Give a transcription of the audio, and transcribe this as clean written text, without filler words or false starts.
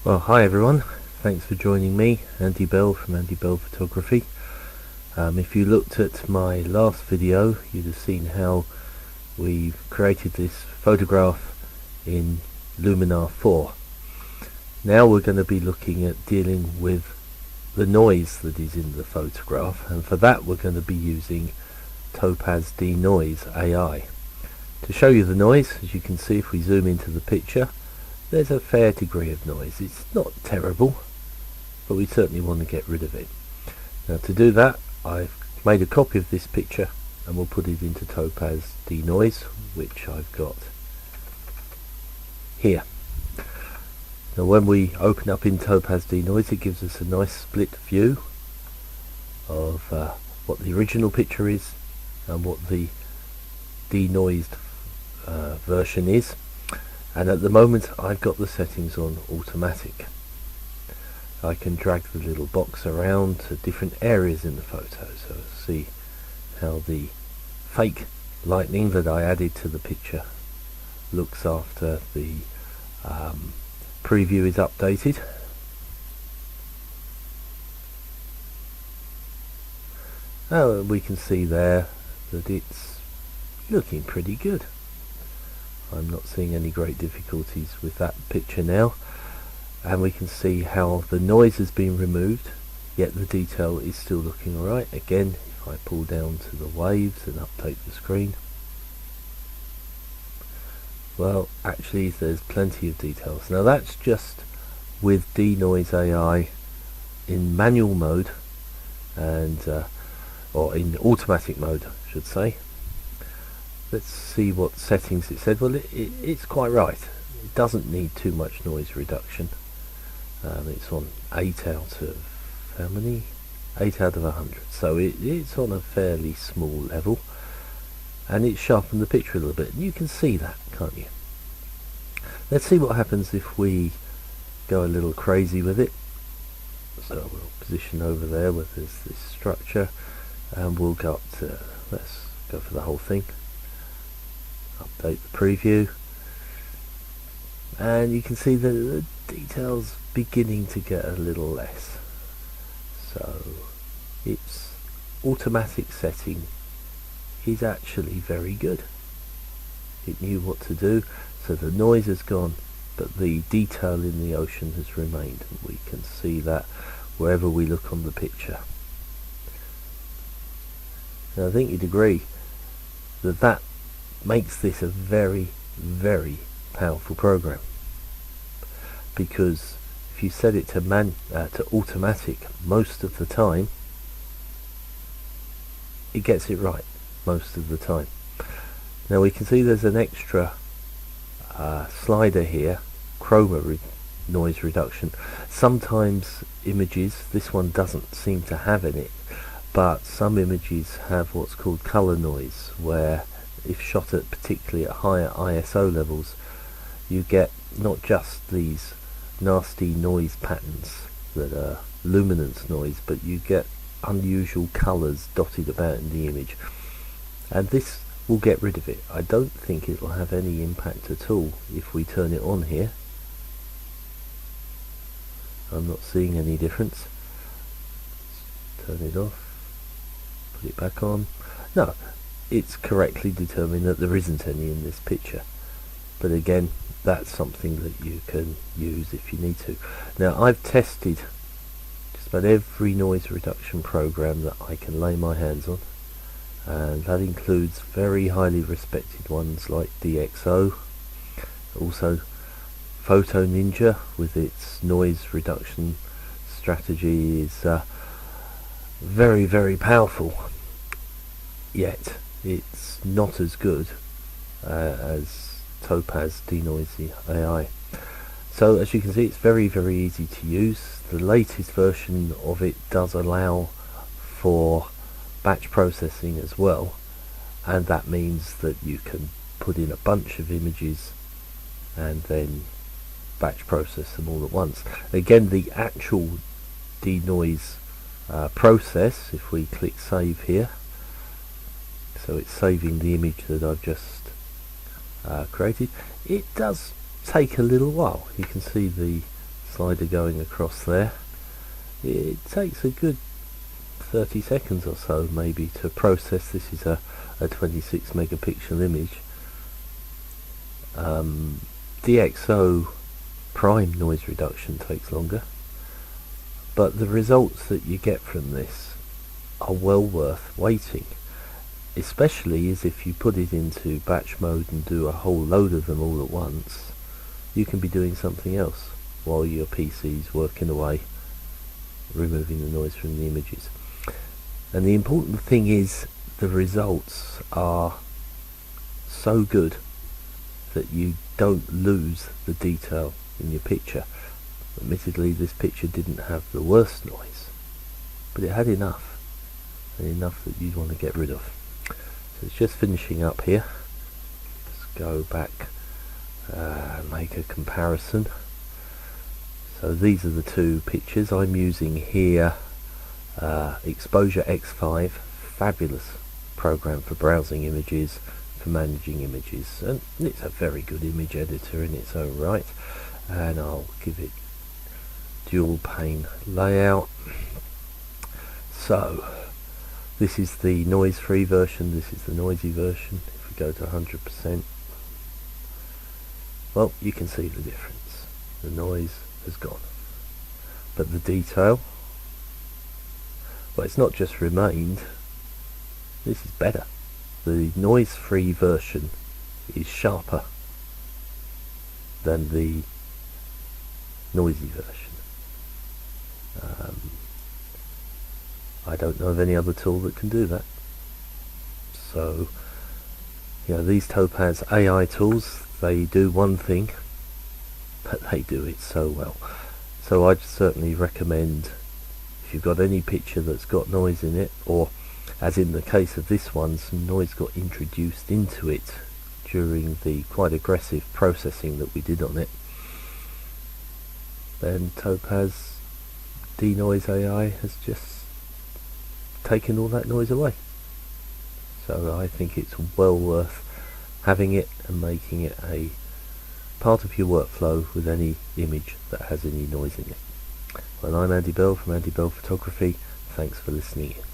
Well, hi everyone. Thanks for joining me, Andy Bell from Andy Bell Photography. If you looked at my last video, you'd have seen how we've created this photograph in Luminar 4. Now we're going to be looking at dealing with the noise that is in the photograph, and for that we're going to be using Topaz DeNoise AI. To show you the noise, as you can see if we zoom into the picture, there's a fair degree of noise. It's not terrible, but we certainly want to get rid of it. Now to do that, I've made a copy of this picture and we'll put it into Topaz DeNoise, which I've got here. Now when we open up in Topaz DeNoise, it gives us a nice split view of what the original picture is and what the denoised version is. And at the moment I've got the settings on automatic. I can drag the little box around to different areas in the photo, so see how the fake lightning that I added to the picture looks after the preview is updated. Oh, we can see there that it's looking pretty good. I'm not seeing any great difficulties with that picture now, and we can see how the noise has been removed, yet the detail is still looking alright. Again, if I pull down to the waves and update the screen, well, actually there's plenty of details. Now that's just with DeNoise AI in manual mode, and or in automatic mode I should say. Let's see what settings it said. Well, it's quite right. It doesn't need too much noise reduction. It's on 8 out of how many? 8 out of 100. So it's on a fairly small level, and it's sharpened the picture a little bit. And you can see that, can't you? Let's see what happens if we go a little crazy with it. So we'll position over there where there's this structure, and we'll go up to, let's go for the whole thing. Update the preview, and you can see that the details beginning to get a little less. So its automatic setting is actually very good. It knew what to do, so the noise has gone, but the detail in the ocean has remained, and we can see that wherever we look on the picture. Now I think you'd agree that that makes this a very, very powerful program, because if you set it to automatic most of the time, it gets it right most of the time. Now we can see there's an extra slider here, chroma noise reduction. Sometimes images, this one doesn't seem to have in it, but some images have what's called color noise, where if shot at particularly at higher ISO levels, you get not just these nasty noise patterns that are luminance noise, but you get unusual colours dotted about in the image, and this will get rid of it. I don't think it will have any impact at all if we turn it on here. I'm not seeing any difference. Turn it off, put it back on. No, it's correctly determined that there isn't any in this picture, but again, that's something that you can use if you need to. Now I've tested just about every noise reduction program that I can lay my hands on, and that includes very highly respected ones like DxO, also Photo Ninja with its noise reduction strategy is very, very powerful, yet it's not as good as Topaz DeNoise AI. So as you can see, it's very, very easy to use. The latest version of it does allow for batch processing as well, and that means that you can put in a bunch of images and then batch process them all at once. Again, the actual denoise process, if we click save here, so it's saving the image that I've just created. It does take a little while. You can see the slider going across there. It takes a good 30 seconds or so maybe to process. This is a 26 megapixel image. DxO prime noise reduction takes longer, but the results that you get from this are well worth waiting, especially as if you put it into batch mode and do a whole load of them all at once. You can be doing something else while your PC's working away, removing the noise from the images. And the important thing is the results are so good that you don't lose the detail in your picture. Admittedly, this picture didn't have the worst noise, but it had enough, and enough that you'd want to get rid of. So it's just finishing up here. Let's go back and make a comparison. So these are the two pictures I'm using here. Exposure X5, fabulous program for browsing images, for managing images, and it's a very good image editor in its own right. And I'll give it dual pane layout. So this is the noise free version, this is the noisy version. If we go to 100%, well, you can see the difference. The noise has gone, but the detail, well, it's not just remained, this is better. The noise free version is sharper than the noisy version. I don't know of any other tool that can do that. So, you know, these Topaz AI tools, they do one thing, but they do it so well. So I'd certainly recommend, if you've got any picture that's got noise in it, or as in the case of this one, some noise got introduced into it during the quite aggressive processing that we did on it, then Topaz DeNoise AI has just taken all that noise away. So I think it's well worth having it and making it a part of your workflow with any image that has any noise in it. Well, I'm Andy Bell from Andy Bell Photography. Thanks for listening in.